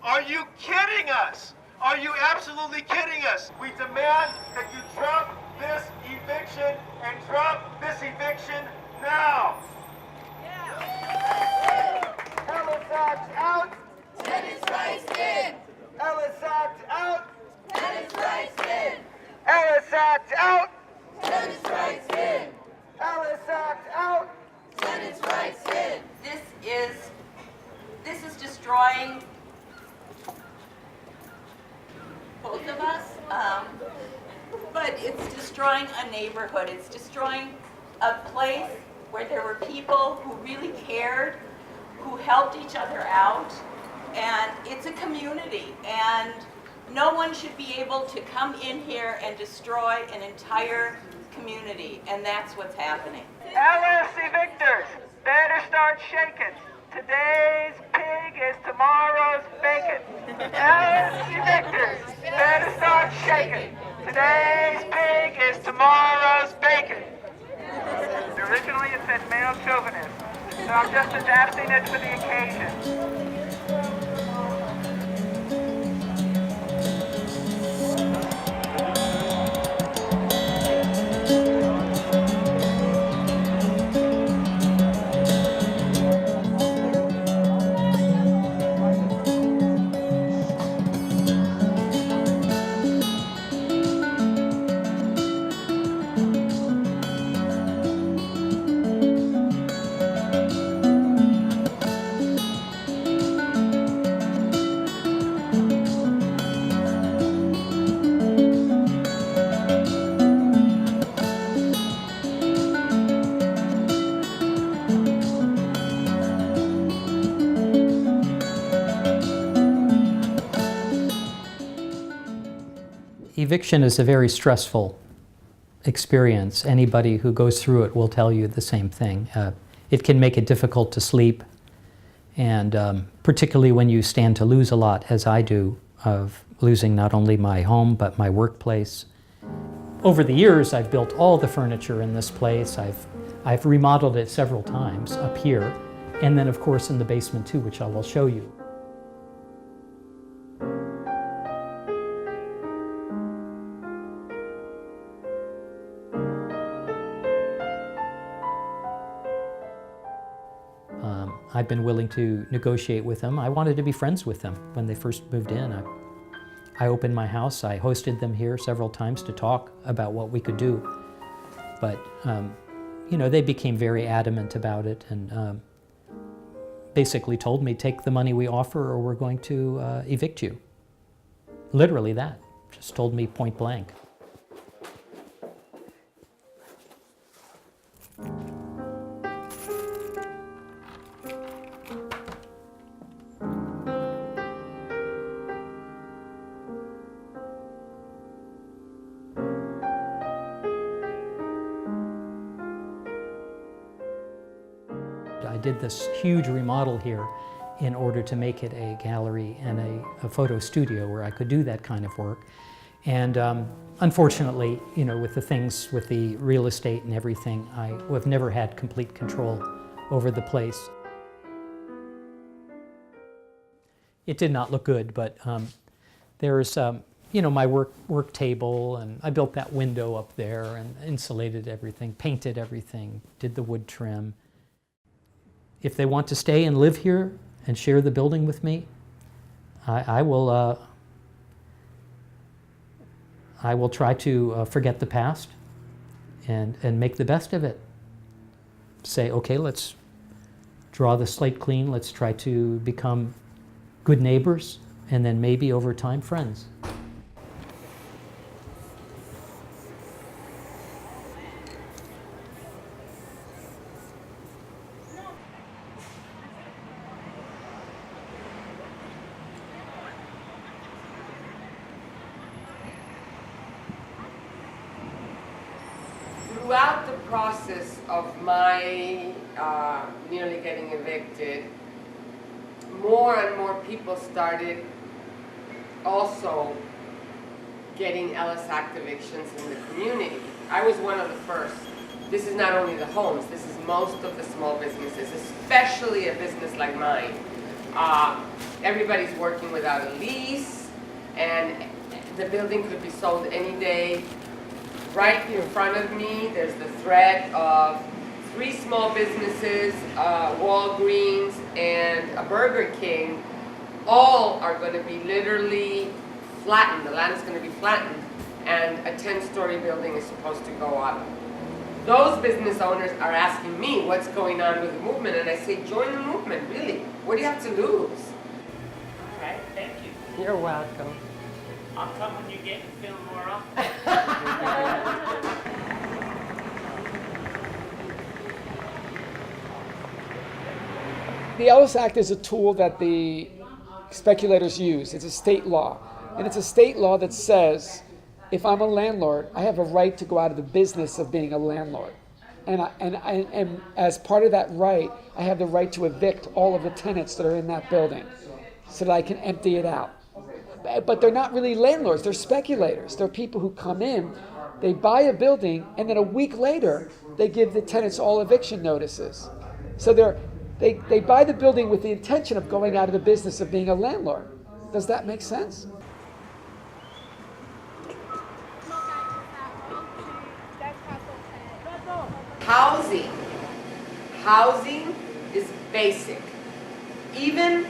Are you kidding us? Are you absolutely kidding us? We demand that you drop this eviction and drop this eviction now. Ellis Act out. Tenants' rights in. Ellis Act out. Tenants' rights in. Ellis Act out. Tenants' rights in. Ellis Act out. Tenants' rights in. This is destroying both of us, but it's destroying a neighborhood. It's destroying a place where there were people who really cared, who helped each other out, and it's a community, and no one should be able to come in here and destroy an entire community, and that's what's happening. Ellis evictors, better start shaking. Today's pig is tomorrow's bacon. Ellis evictors, better start shaking. Today's pig is tomorrow's bacon. Originally it said male chauvinist, so I'm just adapting it for the occasion. Eviction is a very stressful experience. Anybody who goes through it will tell you the same thing. It can make it difficult to sleep, and particularly when you stand to lose a lot, as I do, of losing not only my home but my workplace. Over the years, I've built all the furniture in this place. I've remodeled it several times up here, and then of course in the basement too, which I will show you. I've been willing to negotiate with them. I wanted to be friends with them when they first moved in. I opened my house. I hosted them here several times to talk about what we could do. But, you know, they became very adamant about it and basically told me, take the money we offer or we're going to evict you. Literally that. Just told me point blank. I did this huge remodel here in order to make it a gallery and a photo studio where I could do that kind of work. And unfortunately, you know, with the things, with the real estate and everything, I have never had complete control over the place. It did not look good, but there's, you know, my work table, and I built that window up there and insulated everything, painted everything, did the wood trim. If they want to stay and live here and share the building with me, I will try to forget the past and make the best of it. Say, okay, let's draw the slate clean, let's try to become good neighbors, and then maybe over time, friends. Throughout the process of my nearly getting evicted, more and more people started also getting Ellis Act evictions in the community. I was one of the first. This is not only the homes, this is most of the small businesses, especially a business like mine, Everybody's working without a lease, and the building could be sold any day. Right in front of me, there's the threat of 3 small businesses, Walgreens and a Burger King. All are going to be literally flattened. The land is going to be flattened, and a 10-story building is supposed to go up. Those business owners are asking me what's going on with the movement, and I say, join the movement, really. What do you have to lose? All right, thank you. You're welcome. I'll come when you get and film more often. The Ellis Act is a tool that the speculators use. It's a state law. And it's a state law that says, if I'm a landlord, I have a right to go out of the business of being a landlord. And as part of that right, I have the right to evict all of the tenants that are in that building so that I can empty it out. But they're not really landlords, they're speculators. They're people who come in, they buy a building, and then a week later, they give the tenants all eviction notices. So they buy the building with the intention of going out of the business of being a landlord. Does that make sense? Housing is basic. Even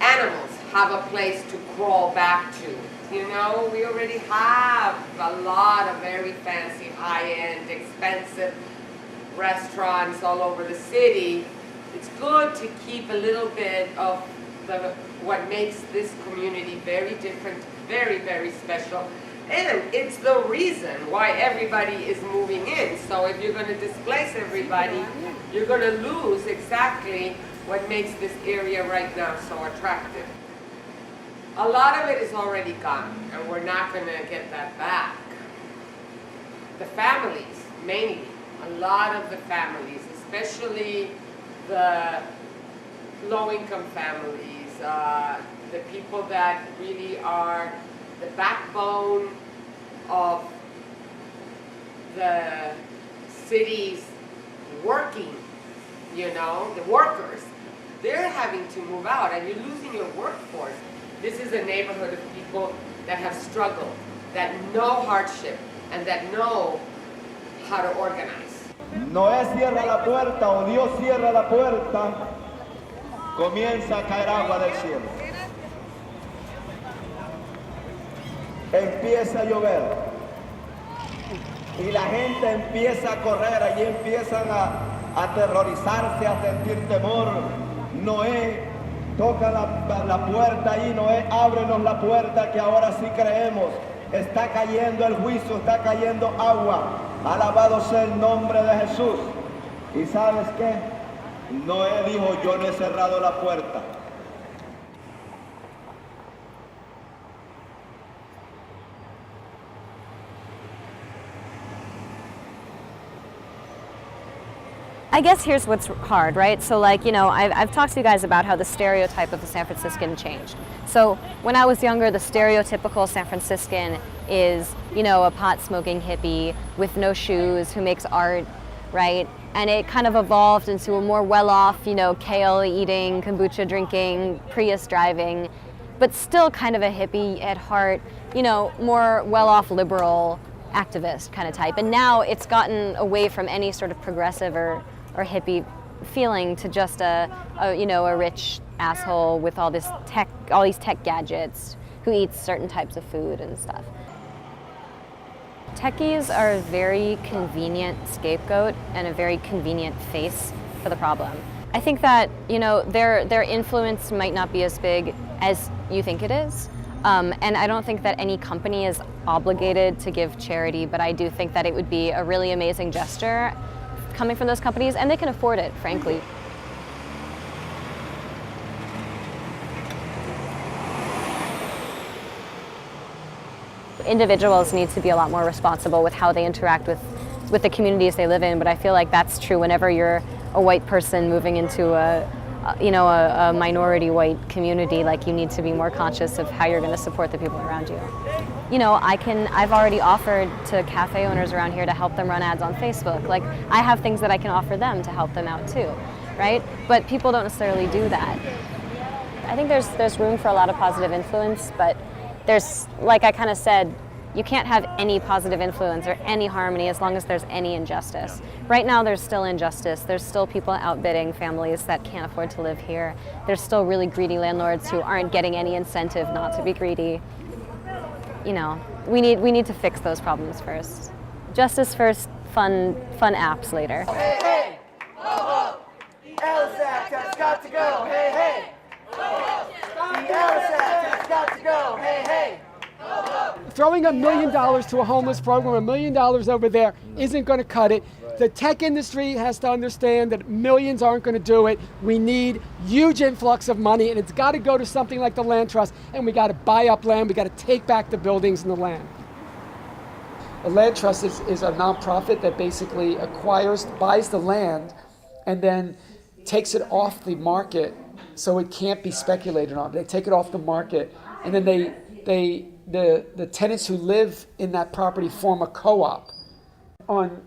animals have a place to crawl back to. You know, we already have a lot of very fancy, high-end, expensive restaurants all over the city. It's good to keep a little bit of what makes this community very different, very, very special. And it's the reason why everybody is moving in. So if you're going to displace everybody, you're going to lose exactly what makes this area right now so attractive. A lot of it is already gone, and we're not going to get that back. The families, mainly, a lot of the families, especially the low-income families, the people that really are the backbone of the city's working, you know, the workers, they're having to move out, and you're losing your workforce. This is a neighborhood of people that have struggled, that know hardship, and that know how to organize. Noé cierra la puerta o Dios cierra la puerta, comienza a caer agua del cielo. Empieza a llover y la gente empieza a correr, allí empiezan a aterrorizarse, a sentir temor. Noé toca la puerta ahí, Noé, ábrenos la puerta que ahora sí creemos. Está cayendo el juicio, está cayendo agua. Alabado sea el nombre de Jesús. ¿Y sabes qué? Noé dijo, yo no he cerrado la puerta. I guess here's what's hard, right? So like, you know, I've talked to you guys about how the stereotype of the San Franciscan changed. So when I was younger, the stereotypical San Franciscan is, you know, a pot-smoking hippie with no shoes who makes art, right? And it kind of evolved into a more well-off, you know, kale eating, kombucha drinking, Prius driving, but still kind of a hippie at heart, you know, more well-off liberal activist kind of type. And now it's gotten away from any sort of progressive or hippie feeling to just a rich asshole with all these tech gadgets who eats certain types of food and stuff. Techies are a very convenient scapegoat and a very convenient face for the problem. I think that, you know, their influence might not be as big as you think it is. And I don't think that any company is obligated to give charity, but I do think that it would be a really amazing gesture coming from those companies, and they can afford it, frankly. Individuals need to be a lot more responsible with how they interact with the communities they live in, but I feel like that's true whenever you're a white person moving into a minority white community. Like, you need to be more conscious of how you're going to support the people around you. You know, I've already offered to cafe owners around here to help them run ads on Facebook. Like, I have things that I can offer them to help them out too, right? But people don't necessarily do that. I think there's room for a lot of positive influence, but there's, like I kind of said, you can't have any positive influence or any harmony as long as there's any injustice. Right now there's still injustice. There's still people outbidding families that can't afford to live here. There's still really greedy landlords who aren't getting any incentive not to be greedy. You know, we need to fix those problems first. Justice first, fun apps later. Hey, hey! Ho, ho! The Alice Act has got to go! Hey, hey! Ho, ho! The Alice Act has got to go! Hey, hey! Throwing $1 million to a homeless program, $1 million over there, isn't going to cut it. The tech industry has to understand that millions aren't going to do it. We need huge influx of money, and it's got to go to something like the land trust, and we got to buy up land. We got to take back the buildings and the land. A land trust is a nonprofit that basically buys the land, and then takes it off the market so it can't be speculated on. They take it off the market, and then the tenants who live in that property form a co-op. On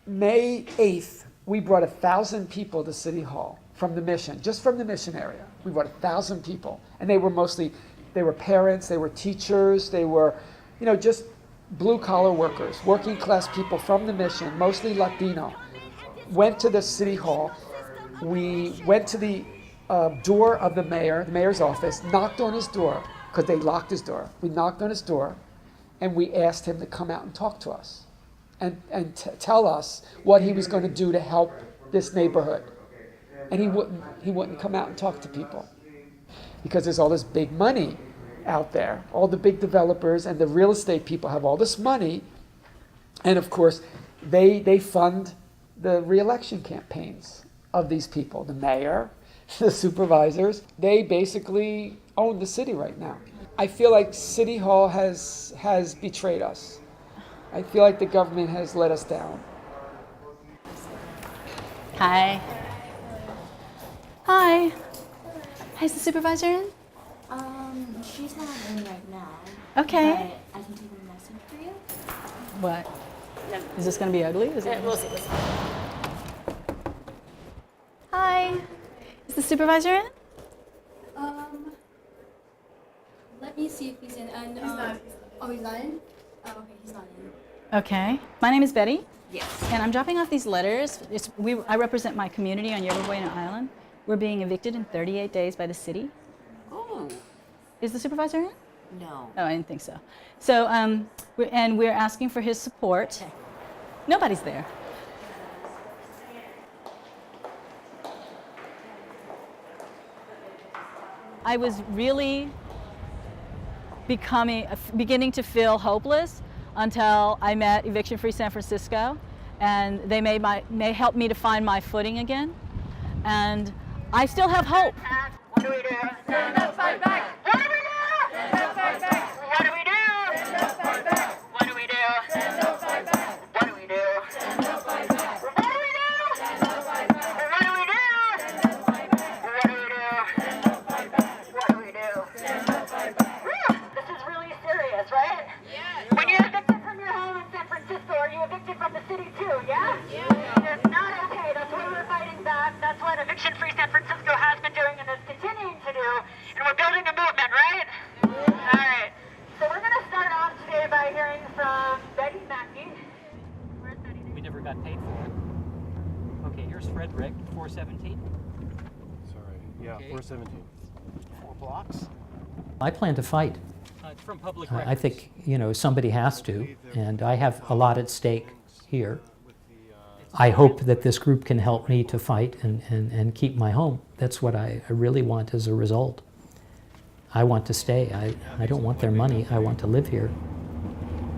May 8th, we brought 1,000 people to City Hall from the Mission, just from the Mission area. We brought 1,000 people, and they were parents, they were teachers, they were, just blue-collar workers, working-class people from the Mission, mostly Latino, went to the City Hall. We went to the door of the mayor's office, knocked on his door, because they locked his door. We knocked on his door, and we asked him to come out and talk to us and tell us what he was going to do to help this neighborhood. And he wouldn't come out and talk to people because there's all this big money out there. All the big developers and the real estate people have all this money, and of course, they fund the re-election campaigns of these people, the mayor, the supervisors. They basically own the city right now. I feel like City Hall has betrayed us. I feel like the government has let us down. Hi. Hi. Is the supervisor in? She's not in right now. Okay. But I can take a message for you. What? Is this going to be ugly? We'll see. Hi. Is the supervisor in? Let me see if he's in. And, he's not. Oh, he's not in? Oh, okay, he's not in. Okay. My name is Betty. Yes. And I'm dropping off these letters. I represent my community on Yerba Buena Island. We're being evicted in 38 days by the city. Oh. Is the supervisor in? No. Oh, I didn't think so. So, we're asking for his support. Okay. Nobody's there. I was really beginning to feel hopeless until I met Eviction Free San Francisco, and they may help me to find my footing again. And I still have hope. What do we do? Stand up, fight back! What do we do? Stand up, fight back! What do we do? Stand up, fight back! What do we do? Stand up, fight back! What do we do? Stand up, fight back! What do we do? Stand up, fight back! What do we do? Stand up, fight back! What do we do? Stand up, fight back! What do we do? Stand up, fight back! This is really serious, right? Yes. When you're evicted from your home in San Francisco, are you evicted from the city too, yeah? Yeah. It's not okay. That's why we're fighting back. That's what Eviction Free San Francisco has been doing and is continuing to do. And we're building a movement, right? All right. So we're going to start off today by hearing from Betty Mackey. Where's Betty? We never got paid for it. Okay, here's Frederick, 417. Sorry. Yeah, Okay. 417. 4 blocks. I plan to fight. It's from public I think, somebody has to, and I have a lot at stake here. I hope that this group can help me to fight and keep my home. That's what I really want as a result. I want to stay. I don't want their money. I want to live here.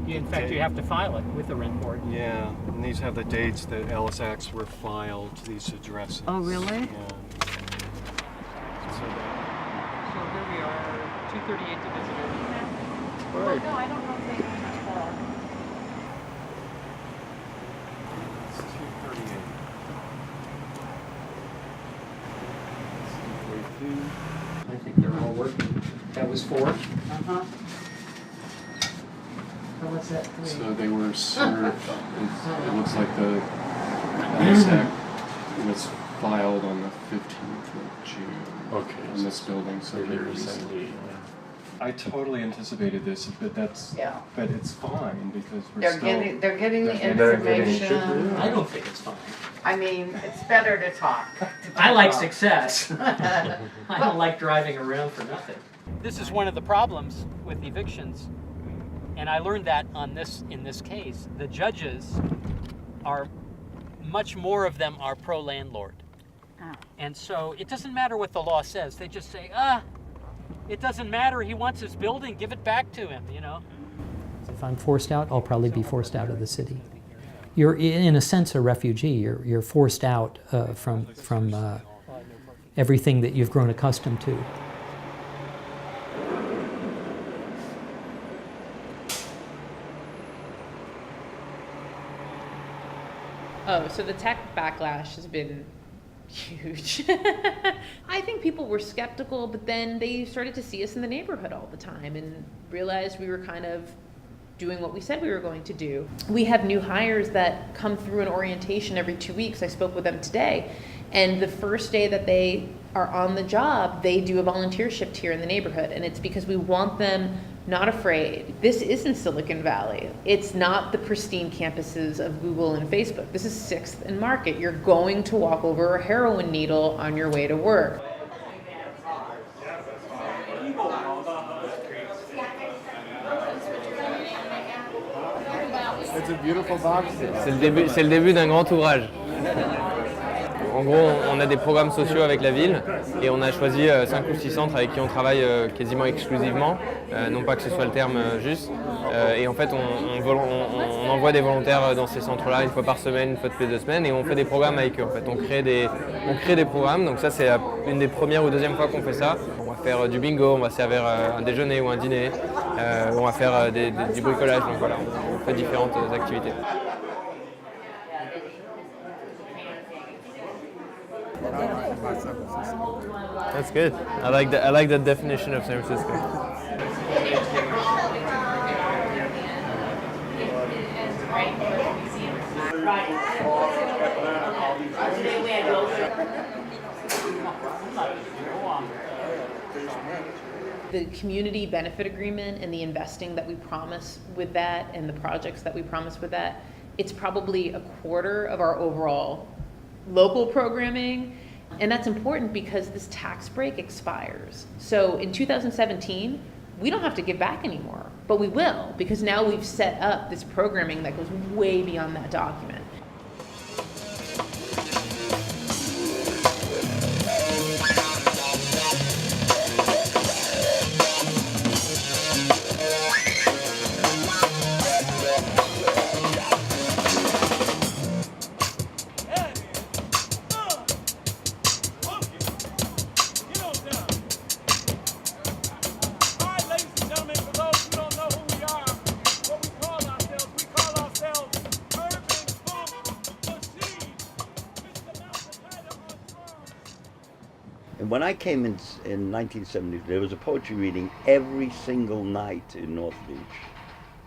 In fact, you have to file it with the rent board. Yeah, and these have the dates that Ellis Acts were filed to these addresses. Oh, really? Yeah. So here we are, 238 Division. Right. No, I don't know if they go that far. It's 238. It's 242. I think they're all working. That was 4? Uh-huh. So what's that? So they were served. It looks like the Ellis Act was filed on the 15th. Okay. in this building, so Really very recently. recently. I totally anticipated this, but Yeah. but it's fine because we're They're still. getting the They're getting- information. I don't think it's fine. I mean, it's better to talk. I like success. I don't like driving around for nothing. This is one of the problems with evictions, and I learned that in this case. The judges are, much more of them are pro-landlord. And so it doesn't matter what the law says. They just say, it doesn't matter. He wants his building. Give it back to him, you know. If I'm forced out, I'll probably be forced out of the city. You're, in a sense, a refugee. You're forced out from everything that you've grown accustomed to. Oh, so the tech backlash has been huge. I think people were skeptical, but then they started to see us in the neighborhood all the time and realized we were kind of doing what we said we were going to do. We have new hires that come through an orientation every 2 weeks. I spoke with them today, and the first day that they are on the job, they do a volunteer shift here in the neighborhood, and it's because we want them not afraid. This isn't Silicon Valley. It's not the pristine campuses of Google and Facebook. This is 6th and Market. You're going to walk over a heroin needle on your way to work. It's a beautiful box. C'est le début d'un grand ouvrage. En gros, on a des programmes sociaux avec la ville et on a choisi 5 ou 6 centres avec qui on travaille quasiment exclusivement, non pas que ce soit le terme juste. Et en fait, on envoie des volontaires dans ces centres-là une fois par semaine, une fois toutes les 2 semaines, et on fait des programmes avec eux. En fait, on crée des programmes. Donc ça, c'est une des premières ou deuxième fois qu'on fait ça. On va faire du bingo, on va servir un déjeuner ou un dîner, on va faire du bricolage. Donc voilà, on fait différentes activités. That's good. I like that definition of San Francisco. The community benefit agreement and the investing that we promise with that and the projects that we promise with that, it's probably a quarter of our overall local programming. And that's important because this tax break expires. So in 2017, we don't have to give back anymore, but we will, because now we've set up this programming that goes way beyond that document. And when I came in 1970, there was a poetry reading every single night in North Beach.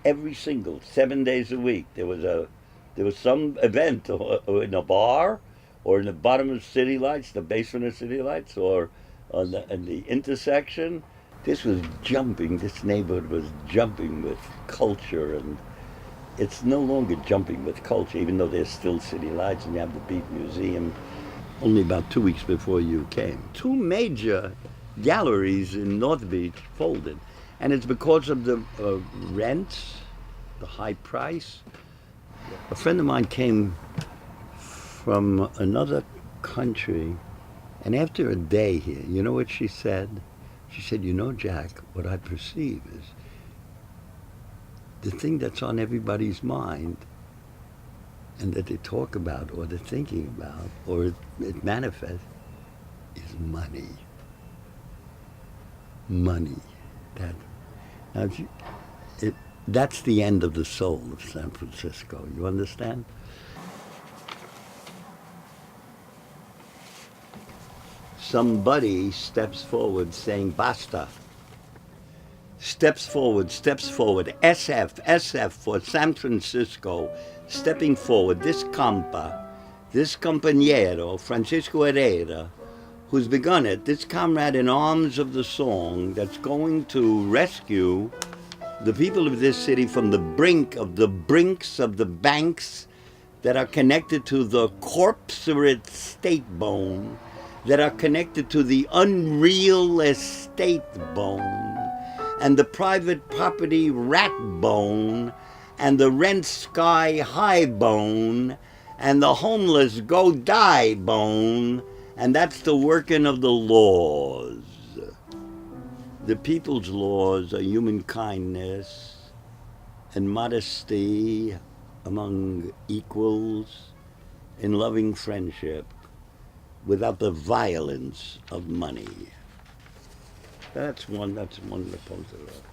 Every single, 7 days a week. There was some event or in a bar, or in the bottom of City Lights, the basement of City Lights, or in the intersection. This was jumping. This neighborhood was jumping with culture, and it's no longer jumping with culture, even though there's still City Lights and you have the Beat Museum. Only about 2 weeks before you came, 2 major galleries in North Beach folded. And it's because of the rents, the high price. A friend of mine came from another country, and after a day here, you know what she said? She said, you know, Jack, what I perceive is the thing that's on everybody's mind and that they talk about or they're thinking about or it manifests is money. Money. That's the end of the soul of San Francisco. You understand? Somebody steps forward saying, basta. Steps forward. SF for San Francisco. Stepping forward, this compañero, Francisco Herrera, who's begun it, this comrade in arms of the song that's going to rescue the people of this city from the brinks of the banks that are connected to the corporate state bone, that are connected to the unreal estate bone, and the private property rat bone, and the rent sky high bone, and the homeless go die bone, and that's the working of the laws. The people's laws are human kindness and modesty among equals in loving friendship without the violence of money. That's one to pose it up.